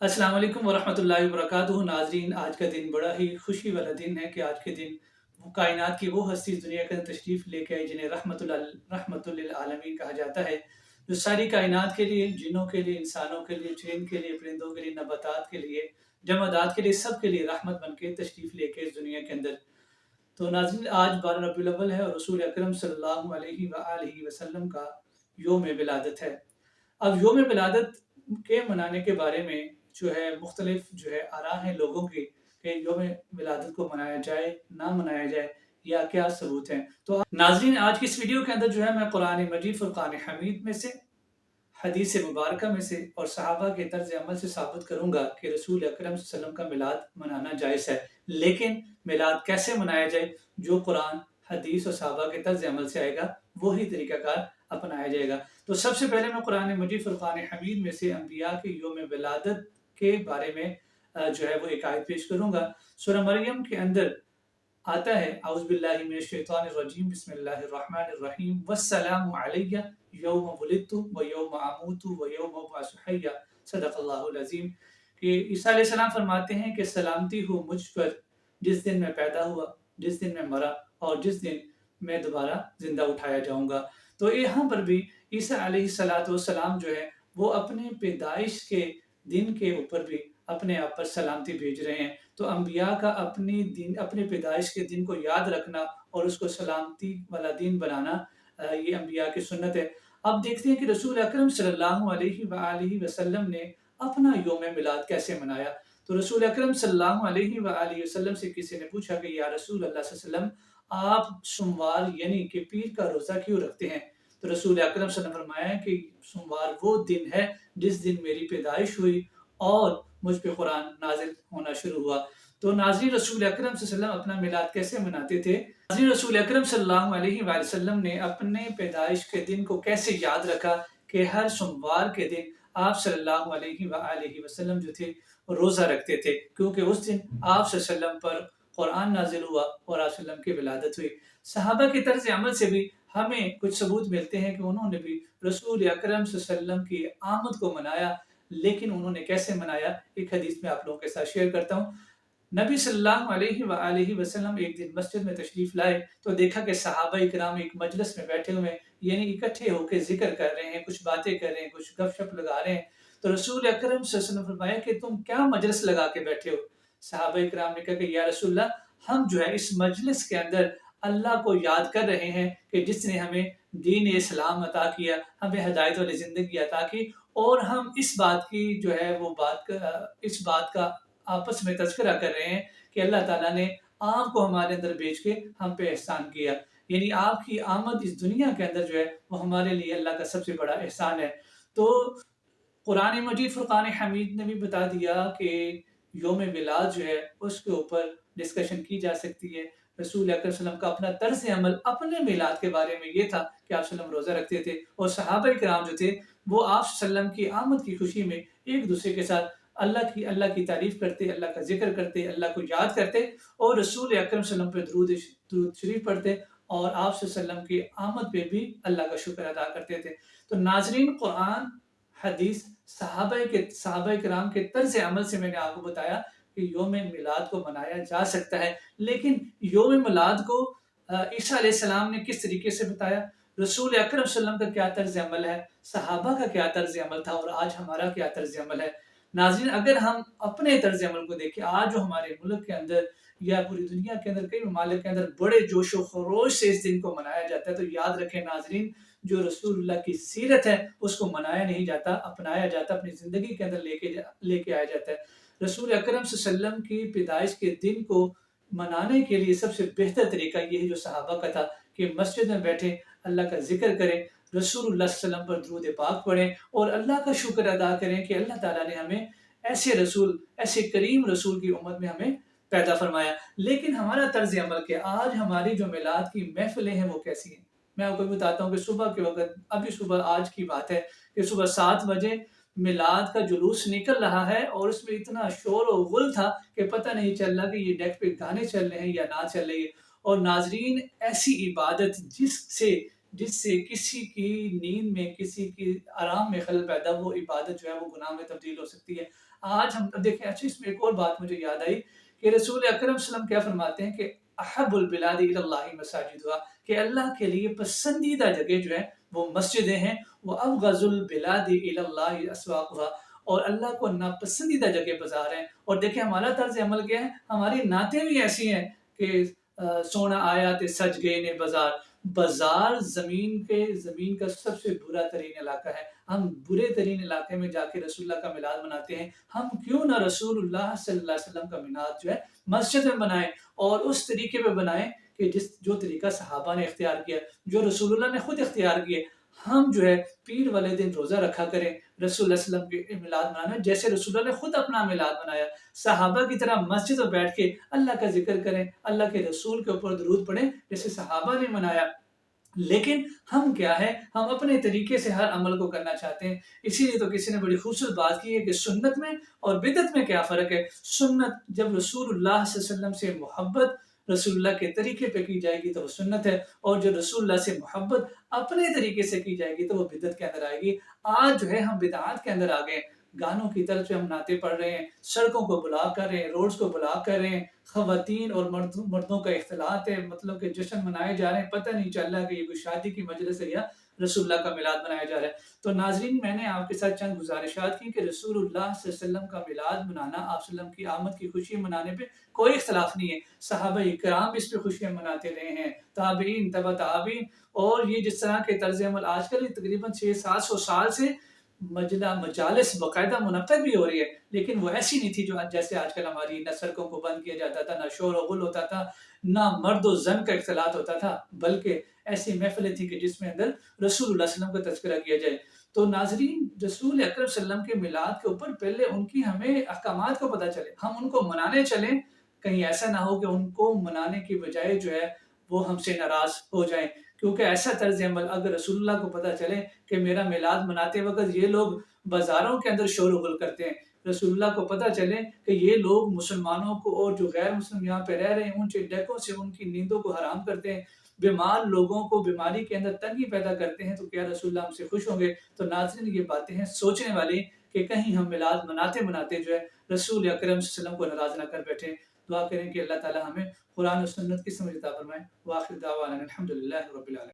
अस्सलाम वालेकुम वरहमतुल्लाहि वबरकातुहू। नाज़रीन, आज का दिन बड़ा ही खुशी वाला दिन है कि आज के दिन वो कायनात की वो हस्ती इस दुनिया के अंदर तशरीफ़ लेके आई जिन्हें रहमतुल लिल आलमीन कहा जाता है, जो सारी कायनात के लिए, जिन्नों के लिए, इंसानों के लिए, जिन के लिए, परिंदों के लिए, नबातात के लिए, जमादात के लिए, सब के लिए रहमत बन के तशरीफ़ लेके इस दुनिया के अंदर। तो नाज़रीन, आज 12 रबीउल अव्वल है और रसूल अकरम सल्लल्लाहु अलैहि व आलिहि वसल्लम का योम विलादत है। अब योम विलादत के मनाने के बारे में जो है मुख्तलिफ जो है आरा हैं लोगों की कि योम विलादत को मनाया जाए, ना मनाया जाए या क्या सबूत हैं। तो नाज़रीन, आज की इस वीडियो के अंदर जो है मैं कुरान मजीद, फुरकान हमीद में से, हदीस मुबारका में से और सहाबा के तर्ज अमल से साबित करूँगा कि रसूल अकरम सल्लल्लाहु अलैहि वसल्लम का मिलाद मनाना जायज़ है। लेकिन मिलाद कैसे मनाया जाए, जो कुरान, हदीस और सहाबा के तर्ज अमल से आएगा, वही तरीक़ाकार अपनाया जाएगा। तो सबसे पहले मैं कुरान मजीद, फुरकान हमीद में से अंबिया के योम विलादत के बारे में जो है वो एक आयत पेश करूँगा। सूरह मरियम के अंदर आता है, औज़ु बिल्लाहि मिनश शैतानिर रजीम, बिस्मिल्लाहिर रहमानिर रहीम, वस्सलामु अलैया यौम वुलिदतु व यौम अमूतु व यौम उबअसु हय्या, सदक़ल्लाहुल अज़ीम। कि ईसा अलैहिस्सलाम फरमाते हैं कि सलामती हो मुझ पर जिस दिन मैं पैदा हुआ, जिस दिन मैं मरा और जिस दिन मैं दोबारा ज़िंदा उठाया जाऊँगा। तो यहाँ पर भी ईसा अलैहिस्सलातु वस्सलाम जो है वो अपने पैदाइश के दिन के ऊपर भी अपने आप पर सलामती भेज रहे हैं। तो अंबिया का अपने पैदाइश के दिन को याद रखना और उसको सलामती वाला दिन बनाना, ये अंबिया की सुन्नत है। अब देखते हैं कि रसूल अकरम सल्लल्लाहु अलैहि व आलिहि वसल्लम ने अपना योम मिलाद कैसे मनाया। तो रसूल अकरम सल्लल्लाहु अलैहि व आलिहि वसल्लम से किसी ने पूछा कि या रसूल अल्लाह सल्लल्लाहु अलैहि वसल्लम, आप सोमवार यानी कि पीर का रोज़ा क्यों रखते हैं? तो रसूल अकरम सल्लल्लाहु अलैहि वसल्लम ने फरमाया कि सोमवार वो दिन है जिस दिन मेरी पैदाइश हुई और मुझ पे कुरान नाज़िल होना शुरू हुआ। तो नाज़रीन, रसूल अकरम सल्लल्लाहु अलैहि वसल्लम अपना मिलाद कैसे मनाते थे? नाज़रीन, रसूल अकरम सल्लल्लाहु अलैहि वसल्लम ने अपने पैदाइश के दिन को कैसे याद रखा कि हर सोमवार के दिन आप सल्लल्लाहु अलैहि वसल्लम जो थे रोज़ा रखते थे, क्योंकि उस दिन आप सल्लल्लाहु अलैहि वसल्लम पर कुरान नाज़िल हुआ और आप सल्लल्लाहु अलैहि वसल्लम की विलादत हुई। सहाबा के तर्ज़ अमल से भी हमें कुछ सबूत मिलते हैं कि उन्होंने भी रसूल अकरम सल्लल्लाहु अलैहि वसल्लम की आमद को मनाया, लेकिन उन्होंने कैसे मनाया, एक हदीस मैं आप लोगों के साथ शेयर करता हूँ। नबी सल्लल्लाहु अलैहि व आलिहि वसल्लम एक दिन मस्जिद में तशरीफ़ लाए तो देखा कि सहाबाए किराम एक मजलिस में बैठे हुए हैं, यानी इकट्ठे होके ज़िक्र कर रहे हैं, कुछ बातें कर रहे हैं, कुछ गपशप लगा रहे हैं। तो रसूल अकरम सल्लल्लाहु अलैहि वसल्लम ने फरमाया कि तुम क्या मजलिस लगा के बैठे हो? सहाबाए किराम ने कहा कि या रसूल अल्लाह, हम जो है इस मजलिस के अंदर अल्लाह को याद कर रहे हैं कि जिसने हमें दीन इस्लाम अता किया, हमें हिदायत वाली ज़िंदगी अता की, और हम इस बात की जो है वो इस बात का आपस में तज़किरा कर रहे हैं कि अल्लाह ताला ने आपको हमारे अंदर भेज के हम पे एहसान किया। यानी आपकी आमद इस दुनिया के अंदर जो है वो हमारे लिए अल्लाह का सबसे बड़ा एहसान है। तो कुरान मजीद, फुरकान हमीद ने भी बता दिया कि योम मिलाद जो है उसके ऊपर डिस्कशन की जा सकती है। रसूल अकरम सल्लल्लाहु अलैहि वसल्लम का अपना तर्ज़ अमल अपने मिलाद के बारे में ये था कि आप सल्लल्लाहु अलैहि वसल्लम रोज़ा रखते थे और सहाबाए किराम जो थे वो आप सल्लल्लाहु अलैहि वसल्लम की आमद की खुशी में एक दूसरे के साथ अल्लाह की तारीफ़ करते, अल्लाह का ज़िक्र करते, अल्लाह को याद करते और रसूल अकरम सल्लल्लाहु अलैहि वसल्लम पे दुरूद शरीफ पढ़ते और आप सल्लल्लाहु अलैहि वसल्लम की आमद पे भी अल्लाह का शुक्र अदा करते थे। तो नाज़रीन, कुरान, हदीस, सहाबाए किराम के तर्ज़ अमल से मैंने आपको बताया कि योम मिलाद को मनाया जा सकता है। लेकिन योम मिलाद को ईसा अलैहिस्सलाम ने किस तरीके से बताया, रसूल अकरम सल्लल्लाहु अलैहि वसल्लम का क्या तर्ज़ अमल है, सहाबा का क्या तर्ज़ अमल था और आज हमारा क्या तर्ज़ अमल है। नाज़रीन, अगर हम अपने तर्ज़ अमल को देखें, आज जो हमारे मुल्क के अंदर या पूरी दुनिया के अंदर कई ममालिक के अंदर बड़े जोश व खरोश से इस दिन को मनाया जाता है, तो याद रखें नाज़रीन, जो रसूलुल्लाह की सीरत है उसको मनाया नहीं जाता, अपनाया जाता, अपनी ज़िंदगी के अंदर लेके आया जाता है। रसूल अकरम सल्लल्लाहु अलैहि वसल्लम की पैदाइश के दिन को मनाने के लिए सबसे बेहतर तरीका ये है जो सहाबा का था कि मस्जिद में बैठे अल्लाह का ज़िक्र करें, रसूलुल्लाह सल्लल्लाहु अलैहि वसल्लम पर दुरूद पाक पढ़ें और अल्लाह का शुक्र अदा करें कि अल्लाह ताला ने हमें ऐसे करीम रसूल की उम्मत में हमें पैदा फरमाया। लेकिन हमारा तर्ज़ अमल क्या, आज हमारी जो मिलाद की महफ़िलें हैं वो कैसी हैं? मैं आपको बताता हूँ कि सुबह के वक़्त, अभी सुबह आज की बात है कि सुबह 7 बजे मिलाद का जुलूस निकल रहा है और उसमें इतना शोर और गुल था कि पता नहीं चल रहा कि ये डेक पे गाने चल रहे हैं या ना चल रही है। और नाज़रीन, ऐसी इबादत जिससे जिससे किसी की नींद में, किसी की आराम में खलल पैदा, वो इबादत जो है वो गुनाह में तब्दील हो सकती है। آج ہم دیکھیں اچھا اس میں ایک اور بات مجھے یاد آئی کہ رسول اکرم صلی اللہ علیہ وسلم کیا فرماتے ہیں کہ احب البلاد الی اللہ مساجدها، کہ اللہ کے لیے پسندیدہ جگہ جو ہے وہ مسجدیں ہیں، وہ ابغض البلاد الی اللہ اسواقها، اور اللہ کو ناپسندیدہ جگہ بازار ہیں۔ اور دیکھیں ہمارا طرز عمل کیا ہے، ہماری نعتیں بھی ایسی ہیں کہ سونا آیا تے سج گئے نے بازار۔ بازار زمین کا سب سے برا ترین علاقہ ہے، ہم برے ترین علاقے میں جا کے رسول اللہ کا میلاد مناتے ہیں۔ ہم کیوں نہ رسول اللہ صلی اللہ علیہ وسلم کا میلاد جو ہے مسجد میں بنائیں، اور اس طریقے پہ بنائیں کہ جو طریقہ صحابہ نے اختیار کیا، جو رسول اللہ نے خود اختیار کیے۔ ہم جو ہے پیر والے دن روزہ رکھا کریں، رسول اللہ صلی اللہ علیہ وسلم کے میلاد منانا جیسے رسول اللہ نے خود اپنا میلاد منایا، صحابہ کی طرح مسجد میں بیٹھ کے اللہ کا ذکر کریں، اللہ کے رسول کے اوپر درود پڑھیں جیسے صحابہ نے منایا۔ لیکن ہم کیا ہے، ہم اپنے طریقے سے ہر عمل کو کرنا چاہتے ہیں۔ اسی لیے تو کسی نے بڑی خوبصورت بات کی ہے کہ سنت میں اور بدعت میں کیا فرق ہے۔ سنت جب رسول اللہ صلی اللہ علیہ وسلم سے محبت رسول اللہ کے طریقے پہ کی جائے گی تو وہ سنت ہے، اور جو رسول اللہ سے محبت اپنے طریقے سے کی جائے گی تو وہ بدعت کے اندر آئے گی۔ آج جو ہے ہم بدعات کے اندر آ گئے، گانوں کی طرف سے ہم نعتیں پڑھ رہے ہیں، سڑکوں کو بلاک کر رہے ہیں، روڈز کو بلاک کر رہے ہیں، خواتین اور مردوں کا اختلاط ہے، مطلب کہ جشن منائے جا رہے ہیں، پتہ نہیں چل رہا کہ یہ کوئی شادی کی مجلس ہے یا رسول اللہ کا میلاد منایا جا رہا ہے۔ تو ناظرین، میں نے آپ کے ساتھ چند گزارشات کی کہ رسول اللہ صلی اللہ علیہ وسلم کا میلاد منانا، آپ صلی اللہ علیہ وسلم کی آمد کی خوشی منانے پہ کوئی اختلاف نہیں ہے، صحابہ کرام بھی اس پہ خوشیاں مناتے رہے ہیں، تابعین، تبع تابعین، اور یہ جس طرح کے طرز عمل آج کل تقریباً 600-700 سال سے مجالس باقاعدہ منعقد بھی ہو رہی ہے، لیکن وہ ایسی نہیں تھی جو جیسے آج کل ہماری، نہ سڑکوں کو بند کیا جاتا تھا، نہ شور و غل ہوتا تھا، نہ مرد و زن کا اختلاط ہوتا تھا، بلکہ ایسی محفلیں تھیں کہ جس میں اندر رسول اللہ صلی اللہ علیہ وسلم کا تذکرہ کیا جائے۔ تو ناظرین، رسول اکرم صلی اللہ علیہ وسلم کے میلاد کے اوپر پہلے ان کی ہمیں احکامات کو پتہ چلے، ہم ان کو منانے چلیں، کہیں ایسا نہ ہو کہ ان کو منانے کی بجائے جو ہے وہ ہم سے ناراض ہو جائیں، کیونکہ ایسا طرز عمل اگر رسول اللہ کو پتہ چلے کہ میرا میلاد مناتے وقت یہ لوگ بازاروں کے اندر شور و غل کرتے ہیں، رسول اللہ کو پتہ چلے کہ یہ لوگ مسلمانوں کو اور جو غیر مسلم یہاں پہ رہ رہے ہیں اونچے ڈیکوں سے ان کی نیندوں کو حرام کرتے ہیں، بیمار لوگوں کو بیماری کے اندر تنگی پیدا کرتے ہیں، تو کیا رسول اللہ ہم سے خوش ہوں گے؟ تو ناظرین، یہ باتیں ہیں سوچنے والی کہ کہیں ہم میلاد مناتے مناتے جو ہے رسول اکرم صلی اللہ علیہ وسلم کو ناراض نہ کر بیٹھیں۔ دعا کریں کہ اللہ تعالی ہمیں قرآن و سنت کی سمجھ عطا فرمائے۔ وآخر دعوانا الحمدللہ رب العالمین۔